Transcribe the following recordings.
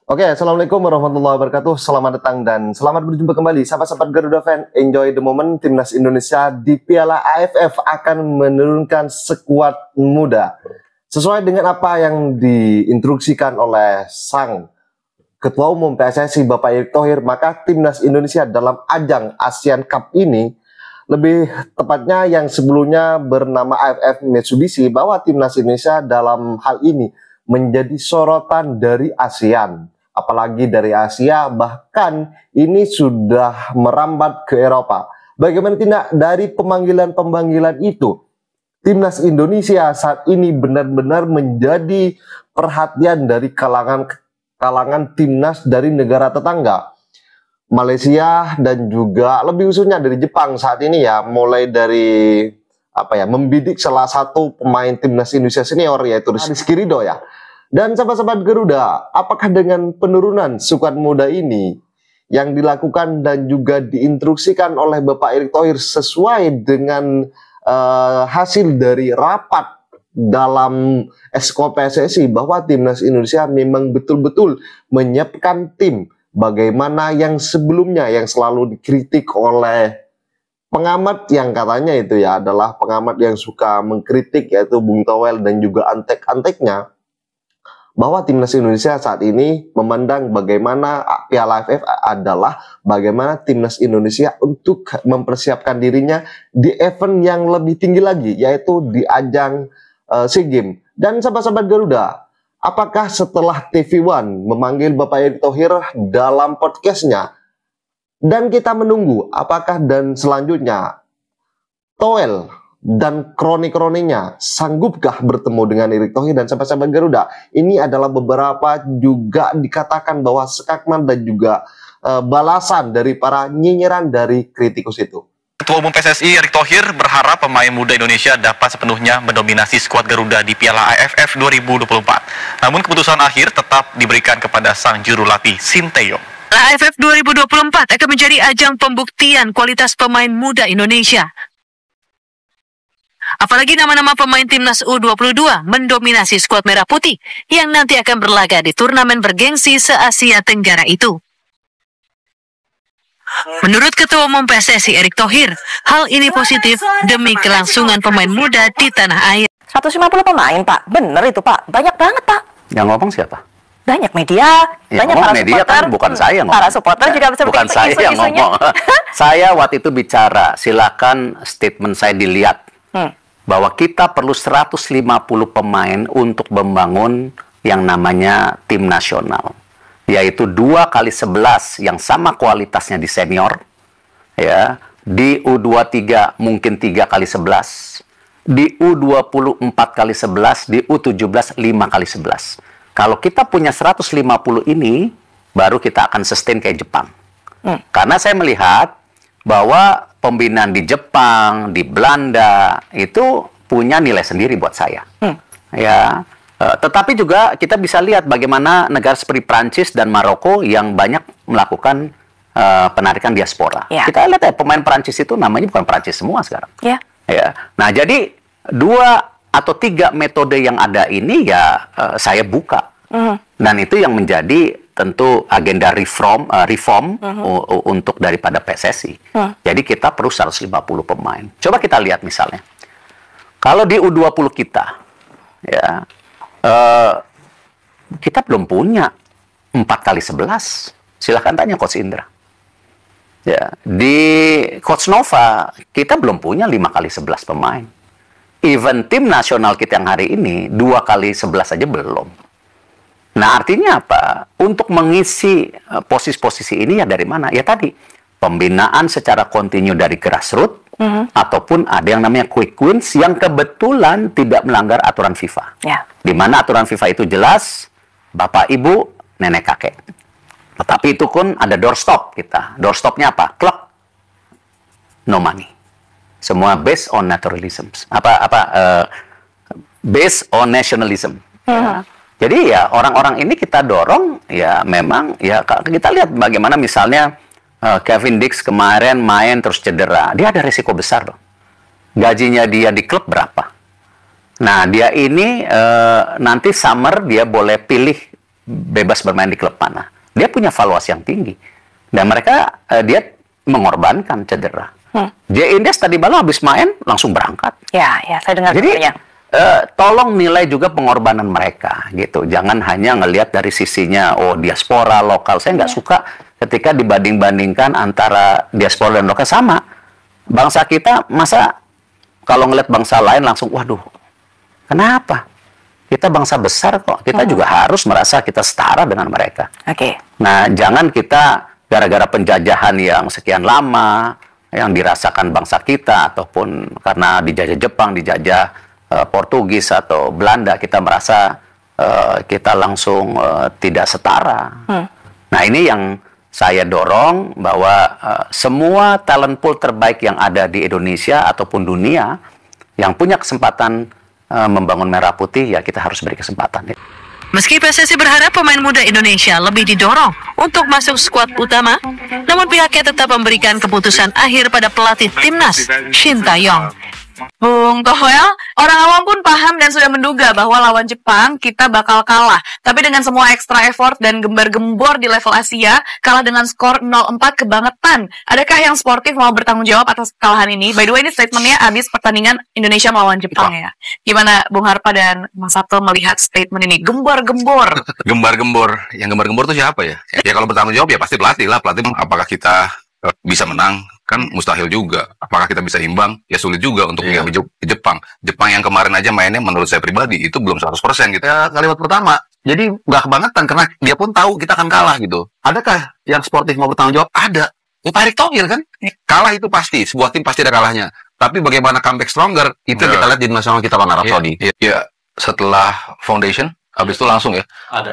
Oke, Assalamualaikum warahmatullahi wabarakatuh. Selamat datang dan selamat berjumpa kembali. Sahabat-sahabat Garuda fan, enjoy the moment. Timnas Indonesia di Piala AFF akan menurunkan skuad muda. Sesuai dengan apa yang diinstruksikan oleh sang Ketua Umum PSSI Bapak Erick Thohir, maka Timnas Indonesia dalam ajang Asian Cup ini, lebih tepatnya yang sebelumnya bernama AFF Mitsubishi, bahwa Timnas Indonesia dalam hal ini menjadi sorotan dari ASEAN. Apalagi dari Asia, bahkan ini sudah merambat ke Eropa. Bagaimana tidak dari pemanggilan-pemanggilan itu, Timnas Indonesia saat ini benar-benar menjadi perhatian dari kalangan timnas dari negara tetangga. Malaysia dan juga lebih khususnya dari Jepang saat ini ya, mulai dari membidik salah satu pemain Timnas Indonesia senior, yaitu Rizky Ridho ya. Dan sahabat-sahabat Garuda, apakah dengan penurunan skuad muda ini yang dilakukan dan juga diinstruksikan oleh Bapak Erick Thohir sesuai dengan hasil dari rapat dalam Exco PSSI, bahwa Timnas Indonesia memang betul-betul menyiapkan tim bagaimana yang sebelumnya yang selalu dikritik oleh pengamat yang katanya itu ya adalah pengamat yang suka mengkritik, yaitu Bung Towel dan juga antek-anteknya, bahwa Timnas Indonesia saat ini memandang bagaimana Piala AFF adalah bagaimana Timnas Indonesia untuk mempersiapkan dirinya di event yang lebih tinggi lagi, yaitu di ajang SEA Games. Dan sahabat-sahabat Garuda, apakah setelah TV One memanggil Bapak Erick Thohir dalam podcastnya, dan kita menunggu apakah dan selanjutnya Towel dan kroni-kroninya sanggupkah bertemu dengan Erick Thohir? Dan sahabat-sahabat Garuda, ini adalah beberapa juga dikatakan bahwa skakman dan juga balasan dari para nyinyiran dari kritikus itu. Ketua Umum PSSI Erick Thohir berharap pemain muda Indonesia dapat sepenuhnya mendominasi skuad Garuda di Piala AFF 2024. Namun keputusan akhir tetap diberikan kepada sang juru latih Sinteyong. AFF 2024 akan menjadi ajang pembuktian kualitas pemain muda Indonesia. Apalagi nama-nama pemain Timnas U22 mendominasi skuad Merah Putih yang nanti akan berlaga di turnamen bergengsi se-Asia Tenggara itu. Menurut Ketua Umum PSSI Erick Thohir, hal ini positif demi kelangsungan pemain muda di tanah air. 150 pemain, Pak. Bener itu, Pak. Banyak banget, Pak. Yang ngomong siapa? Banyak media, ya, banyak para media supporter. Kan bukan saya ngomong. Para supporter juga seperti bukan itu, saya yang ngomong. Saya waktu itu bicara, silakan statement saya dilihat. Bahwa kita perlu 150 pemain untuk membangun yang namanya tim nasional. Yaitu 2x11 yang sama kualitasnya di senior. Ya, di U23 mungkin 3x11. Di U20 4x11, di U17 5x11. Kalau kita punya 150 ini, baru kita akan sustain kayak Jepang. Karena saya melihat bahwa pembinaan di Jepang, di Belanda, itu punya nilai sendiri buat saya. Ya, tetapi juga kita bisa lihat bagaimana negara seperti Prancis dan Maroko yang banyak melakukan penarikan diaspora. Ya. Kita lihat ya, pemain Prancis itu namanya bukan Prancis semua sekarang. Ya. Ya. Nah, jadi 2 atau 3 metode yang ada ini ya saya buka. Dan itu yang menjadi tentu agenda reform untuk daripada PSSI. Jadi kita perlu 150 pemain. Coba kita lihat misalnya. Kalau di U20 kita, ya, kita belum punya 4x11. Silahkan tanya Coach Indra. Ya, di Coach Nova, kita belum punya 5x11 pemain. Even tim nasional kita yang hari ini 2x11 aja belum. Nah, artinya apa? Untuk mengisi posisi-posisi ini ya dari mana? Ya tadi, pembinaan secara kontinu dari grassroots, ataupun ada yang namanya quick wins yang kebetulan tidak melanggar aturan FIFA. Ya. Di mana aturan FIFA itu jelas, bapak, ibu, nenek, kakek. Tetapi itu pun ada doorstop kita. Doorstopnya apa? Klub, no money. Semua based on naturalism. Based on nationalism. Ya. Jadi ya orang-orang ini kita dorong ya memang ya kita lihat bagaimana misalnya Kevin Dix kemarin main terus cedera. Dia ada risiko besar loh. Gajinya dia di klub berapa? Nah, dia ini nanti summer dia boleh pilih bebas bermain di klub mana. Dia punya valuasi yang tinggi. Dan mereka, dia mengorbankan cedera. Jay Indes tadi malam habis main, langsung berangkat. Ya, saya dengar. Jadi, tolong nilai juga pengorbanan mereka, gitu. Jangan hanya ngelihat dari sisinya, oh diaspora, lokal. Saya nggak suka ketika dibanding-bandingkan antara diaspora dan lokal. Sama. Bangsa kita, masa kalau ngelihat bangsa lain langsung, waduh, kenapa? Kita bangsa besar kok. Kita juga harus merasa kita setara dengan mereka. Nah, jangan kita gara-gara penjajahan yang sekian lama, yang dirasakan bangsa kita, ataupun karena dijajah Jepang, dijajah Portugis atau Belanda, kita merasa kita langsung tidak setara. Nah, ini yang saya dorong bahwa semua talent pool terbaik yang ada di Indonesia ataupun dunia yang punya kesempatan membangun Merah Putih, ya kita harus beri kesempatan. Meski PSSI berharap pemain muda Indonesia lebih didorong untuk masuk skuad utama, namun pihaknya tetap memberikan keputusan akhir pada pelatih timnas, Shin Tae-yong. Bung Toel, orang awam pun paham dan sudah menduga bahwa lawan Jepang kita bakal kalah. Tapi dengan semua extra effort dan gembar-gembor di level Asia, kalah dengan skor 0-4 kebangetan. Adakah yang sportif mau bertanggung jawab atas kekalahan ini? By the way, ini statementnya habis pertandingan Indonesia melawan Jepang ya. Gimana Bung Harpa dan Mas Sabto melihat statement ini? Gembar-gembor. Gembar-gembor. Yang gembar-gembor itu siapa ya? Ya kalau bertanggung jawab ya pasti pelatih lah. Pelatih apakah kita bisa menang? Kan mustahil juga. Apakah kita bisa imbang? Ya sulit juga untuk menghadapi Jepang. Jepang yang kemarin aja mainnya menurut saya pribadi itu belum 100% gitu. Ya kalimat pertama. Jadi nggak kebangetan karena dia pun tahu kita akan kalah gitu. Adakah yang sportif mau bertanggung jawab? Ada. Ya Pak Erick Thohir kan. Kalah itu pasti. Sebuah tim pasti ada kalahnya. Tapi bagaimana comeback stronger? Itu kita lihat di nasional kita Bang Arab Saudi. Ya setelah foundation habis itu langsung ya,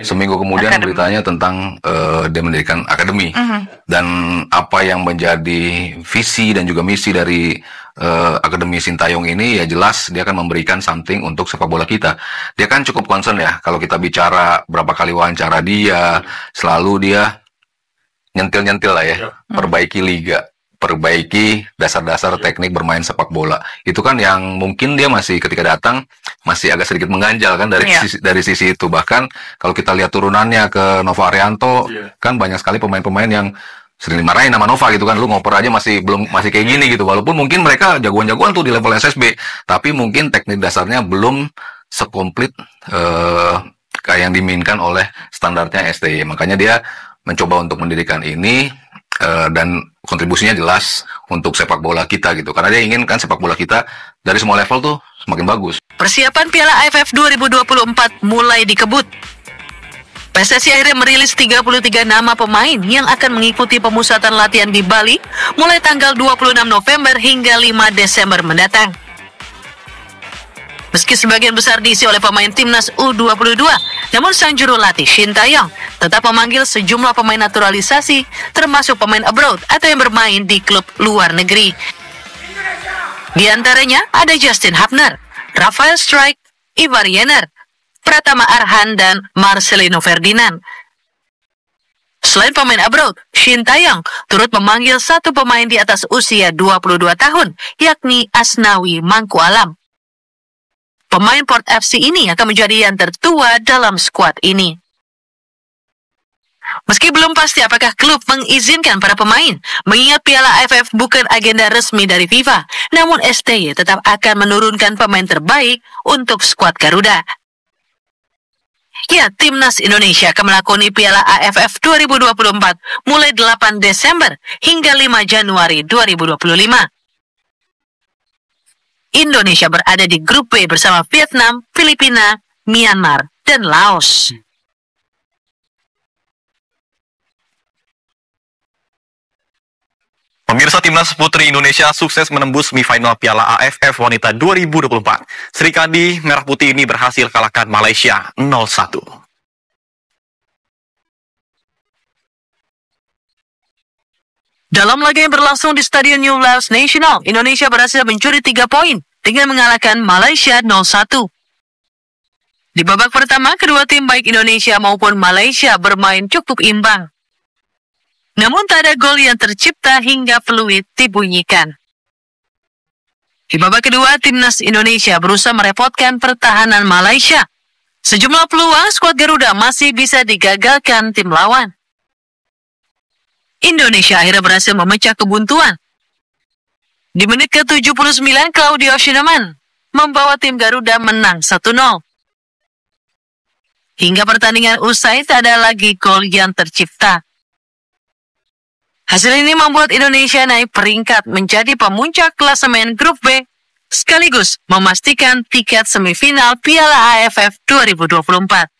seminggu kemudian beritanya tentang dia mendirikan akademi. Dan apa yang menjadi visi dan juga misi dari akademi Shin Tae-yong ini, ya jelas dia akan memberikan something untuk sepak bola kita. Dia kan cukup concern ya, kalau kita bicara berapa kali wawancara dia, selalu dia nyentil-nyentil lah ya, perbaiki liga, perbaiki dasar-dasar teknik bermain sepak bola. Itu kan yang mungkin dia masih ketika datang masih agak sedikit mengganjal kan dari sisi itu. Bahkan kalau kita lihat turunannya ke Nova Arianto, kan banyak sekali pemain-pemain yang sering dimarahin sama Nova gitu kan. Lu ngoper aja masih kayak gini gitu. Walaupun mungkin mereka jagoan-jagoan tuh di level SSB, tapi mungkin teknik dasarnya belum sekomplit kayak yang diminkan oleh standarnya STY. Makanya dia mencoba untuk mendirikan ini. Dan kontribusinya jelas untuk sepak bola kita gitu. Karena dia ingin kan sepak bola kita dari semua level tuh semakin bagus. Persiapan Piala AFF 2024 mulai dikebut. PSSI akhirnya merilis 33 nama pemain yang akan mengikuti pemusatan latihan di Bali mulai tanggal 26 November hingga 5 Desember mendatang. Meski sebagian besar diisi oleh pemain timnas U22, namun sang juru latih Shin Tae-yong tetap memanggil sejumlah pemain naturalisasi, termasuk pemain abroad atau yang bermain di klub luar negeri. Di antaranya ada Justin Hapner, Rafael Strijk, Ivar Jenner, Pratama Arhan, dan Marcelino Ferdinand. Selain pemain abroad, Shin Tae-yong turut memanggil satu pemain di atas usia 22 tahun, yakni Asnawi Mangku Alam. Pemain Port FC ini akan menjadi yang tertua dalam skuad ini. Meski belum pasti apakah klub mengizinkan para pemain, mengingat Piala AFF bukan agenda resmi dari FIFA, namun STY tetap akan menurunkan pemain terbaik untuk skuad Garuda. Ya, Timnas Indonesia akan melakoni Piala AFF 2024 mulai 8 Desember hingga 5 Januari 2025. Indonesia berada di grup B bersama Vietnam, Filipina, Myanmar, dan Laos. Pemirsa, Timnas Putri Indonesia sukses menembus semifinal Piala AFF Wanita 2024. Sri Kandi Merah Putih ini berhasil kalahkan Malaysia 0-1. Dalam laga yang berlangsung di Stadion New Laos National, Indonesia berhasil mencuri 3 poin dengan mengalahkan Malaysia 0-1. Di babak pertama, kedua tim baik Indonesia maupun Malaysia bermain cukup imbang. Namun tak ada gol yang tercipta hingga peluit dibunyikan. Di babak kedua, Timnas Indonesia berusaha merepotkan pertahanan Malaysia. Sejumlah peluang skuad Garuda masih bisa digagalkan tim lawan. Indonesia akhirnya berhasil memecah kebuntuan. Di menit ke-79, Claudio Schunemann membawa tim Garuda menang 1-0. Hingga pertandingan usai, tak ada lagi gol yang tercipta. Hasil ini membuat Indonesia naik peringkat menjadi pemuncak klasemen Grup B, sekaligus memastikan tiket semifinal Piala AFF 2024.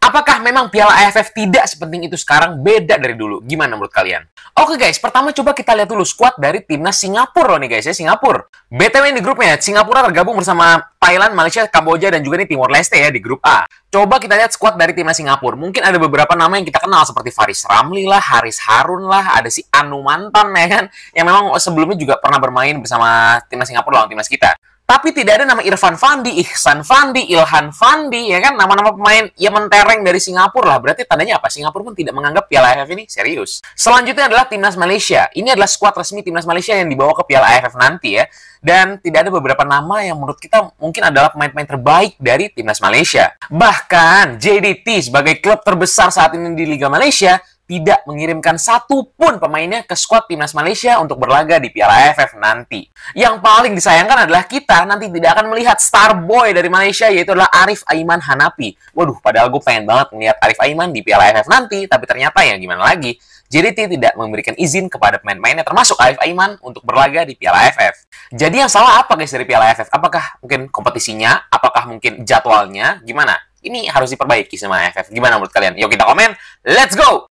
Apakah memang Piala AFF tidak sepenting itu sekarang, beda dari dulu? Gimana menurut kalian? Oke guys, pertama coba kita lihat dulu skuad dari timnas Singapura loh nih guys ya, Singapura. BTW di grupnya, Singapura tergabung bersama Thailand, Malaysia, Kamboja, dan juga nih Timor Leste ya di grup A. Coba kita lihat skuad dari timnas Singapura. Mungkin ada beberapa nama yang kita kenal seperti Faris Ramli lah, Haris Harun lah, ada si Anu Mantan ya kan, yang memang sebelumnya juga pernah bermain bersama timnas Singapura lawan timnas kita. Tapi tidak ada nama Irfan Fandi, Ihsan Fandi, Ilhan Fandi, ya kan? Nama-nama pemain yang mentereng dari Singapura lah. Berarti tandanya apa? Singapura pun tidak menganggap Piala AFF ini serius. Selanjutnya adalah timnas Malaysia. Ini adalah skuad resmi timnas Malaysia yang dibawa ke Piala AFF nanti ya. Dan tidak ada beberapa nama yang menurut kita mungkin adalah pemain-pemain terbaik dari timnas Malaysia. Bahkan JDT sebagai klub terbesar saat ini di Liga Malaysia tidak mengirimkan satupun pemainnya ke skuad timnas Malaysia untuk berlaga di Piala AFF nanti. Yang paling disayangkan adalah kita nanti tidak akan melihat star boy dari Malaysia, yaitu adalah Arif Aiman Hanapi. Waduh, padahal gue pengen banget melihat Arif Aiman di Piala AFF nanti, tapi ternyata ya gimana lagi, JDT tidak memberikan izin kepada pemain-pemainnya termasuk Arif Aiman untuk berlaga di Piala AFF. Jadi yang salah apa guys dari Piala AFF? Apakah mungkin kompetisinya? Apakah mungkin jadwalnya? Gimana? Ini harus diperbaiki sama AFF. Gimana menurut kalian? Yuk kita komen, let's go!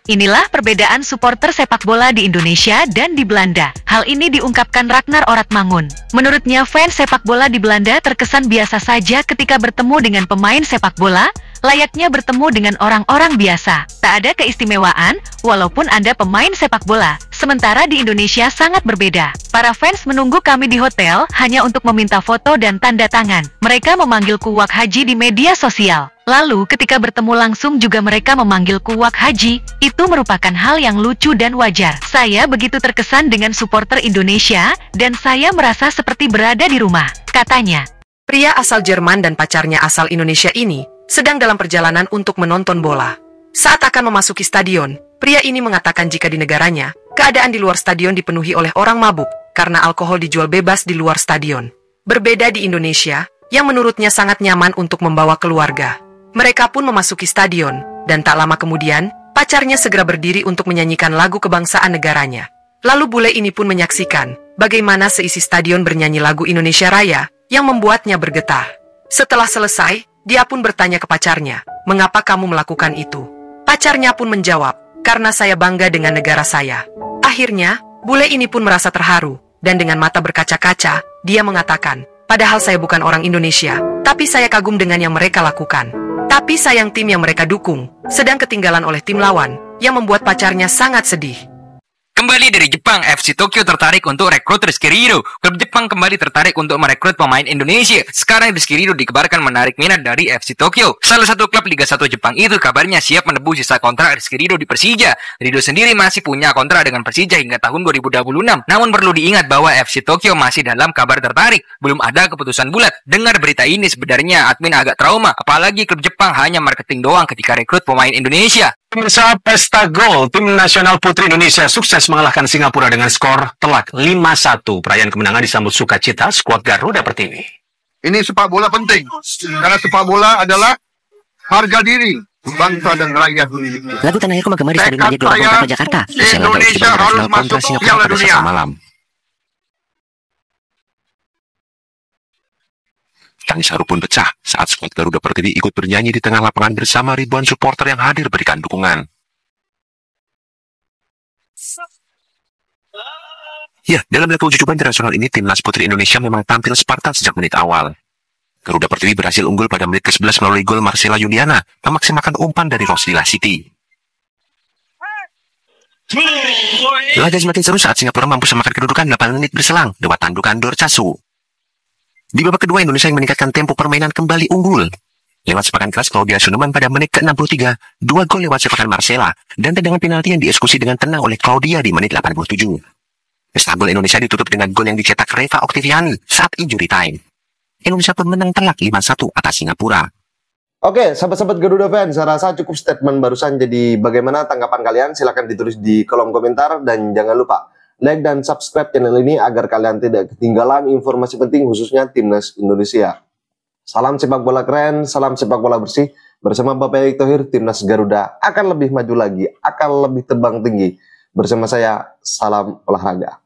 Inilah perbedaan supporter sepak bola di Indonesia dan di Belanda. Hal ini diungkapkan Ragnar Oratmangun. Menurutnya, fans sepak bola di Belanda terkesan biasa saja ketika bertemu dengan pemain sepak bola, layaknya bertemu dengan orang-orang biasa. Tak ada keistimewaan, walaupun Anda pemain sepak bola. Sementara di Indonesia sangat berbeda. Para fans menunggu kami di hotel hanya untuk meminta foto dan tanda tangan. Mereka memanggilku Wak Haji di media sosial. Lalu ketika bertemu langsung juga mereka memanggilku Wak Haji. Itu merupakan hal yang lucu dan wajar. Saya begitu terkesan dengan supporter Indonesia, dan saya merasa seperti berada di rumah, katanya. Pria asal Jerman dan pacarnya asal Indonesia ini sedang dalam perjalanan untuk menonton bola. Saat akan memasuki stadion, pria ini mengatakan jika di negaranya, keadaan di luar stadion dipenuhi oleh orang mabuk karena alkohol dijual bebas di luar stadion. Berbeda di Indonesia, yang menurutnya sangat nyaman untuk membawa keluarga. Mereka pun memasuki stadion, dan tak lama kemudian, pacarnya segera berdiri untuk menyanyikan lagu kebangsaan negaranya. Lalu bule ini pun menyaksikan bagaimana seisi stadion bernyanyi lagu Indonesia Raya yang membuatnya bergetar. Setelah selesai, dia pun bertanya ke pacarnya, "Mengapa kamu melakukan itu?" Pacarnya pun menjawab, "Karena saya bangga dengan negara saya." Akhirnya, bule ini pun merasa terharu, dan dengan mata berkaca-kaca, dia mengatakan, "Padahal saya bukan orang Indonesia, tapi saya kagum dengan yang mereka lakukan." Tapi sayang tim yang mereka dukung sedang ketinggalan oleh tim lawan, yang membuat pacarnya sangat sedih. Kembali dari Jepang, FC Tokyo tertarik untuk rekrut Rizky Ridho. Klub Jepang kembali tertarik untuk merekrut pemain Indonesia. Sekarang Rizky Ridho dikabarkan menarik minat dari FC Tokyo. Salah satu klub Liga 1 Jepang itu kabarnya siap menebus sisa kontrak Rizky Ridho di Persija. Ridho sendiri masih punya kontrak dengan Persija hingga tahun 2026. Namun perlu diingat bahwa FC Tokyo masih dalam kabar tertarik. Belum ada keputusan bulat. Dengar berita ini sebenarnya admin agak trauma. Apalagi klub Jepang hanya marketing doang ketika rekrut pemain Indonesia. Pemirsa Pesta Gol, tim nasional putri Indonesia sukses mengalahkan Singapura dengan skor telak 5-1. Perayaan kemenangan disambut sukacita skuad Garuda Pertiwi. Ini sepak bola penting, karena sepak bola adalah harga diri bangsa dan rakyat. Lagu Tanah Airku menggema di Stadion Madia Gelora Bung Karno, Jakarta. Indonesia harus masuk Piala Dunia. Malam. Tangis haru pun pecah saat skuad Garuda Pertiwi ikut bernyanyi di tengah lapangan bersama ribuan supporter yang hadir berikan dukungan. Ya, dalam laga uji coba internasional ini, timnas putri Indonesia memang tampil Spartan sejak menit awal. Garuda Pertiwi berhasil unggul pada menit ke-11 melalui gol Marcella Yuliana, memaksimalkan umpan dari Rosdila Siti. Laga semakin seru saat Singapura mampu semakan kedudukan 8 menit berselang lewat tandukan Dorcasu. Di babak kedua, Indonesia yang meningkatkan tempo permainan kembali unggul. Lewat sepakan keras Claudio Schunemann pada menit ke-63, 2 gol lewat sepakan Marcella, dan tendangan penalti yang dieksekusi dengan tenang oleh Claudia di menit 87. Pesta gol Indonesia ditutup dengan gol yang dicetak Reva Oktaviani saat injury time. Indonesia pun menang telak 5-1 atas Singapura. Oke, sahabat-sahabat Garuda Fans, saya rasa cukup statement barusan. Jadi bagaimana tanggapan kalian? Silahkan ditulis di kolom komentar. Dan jangan lupa like dan subscribe channel ini agar kalian tidak ketinggalan informasi penting khususnya Timnas Indonesia. Salam sepak bola keren, salam sepak bola bersih. Bersama Bapak Erick Thohir, Timnas Garuda akan lebih maju lagi, akan lebih terbang tinggi. Bersama saya, salam olahraga.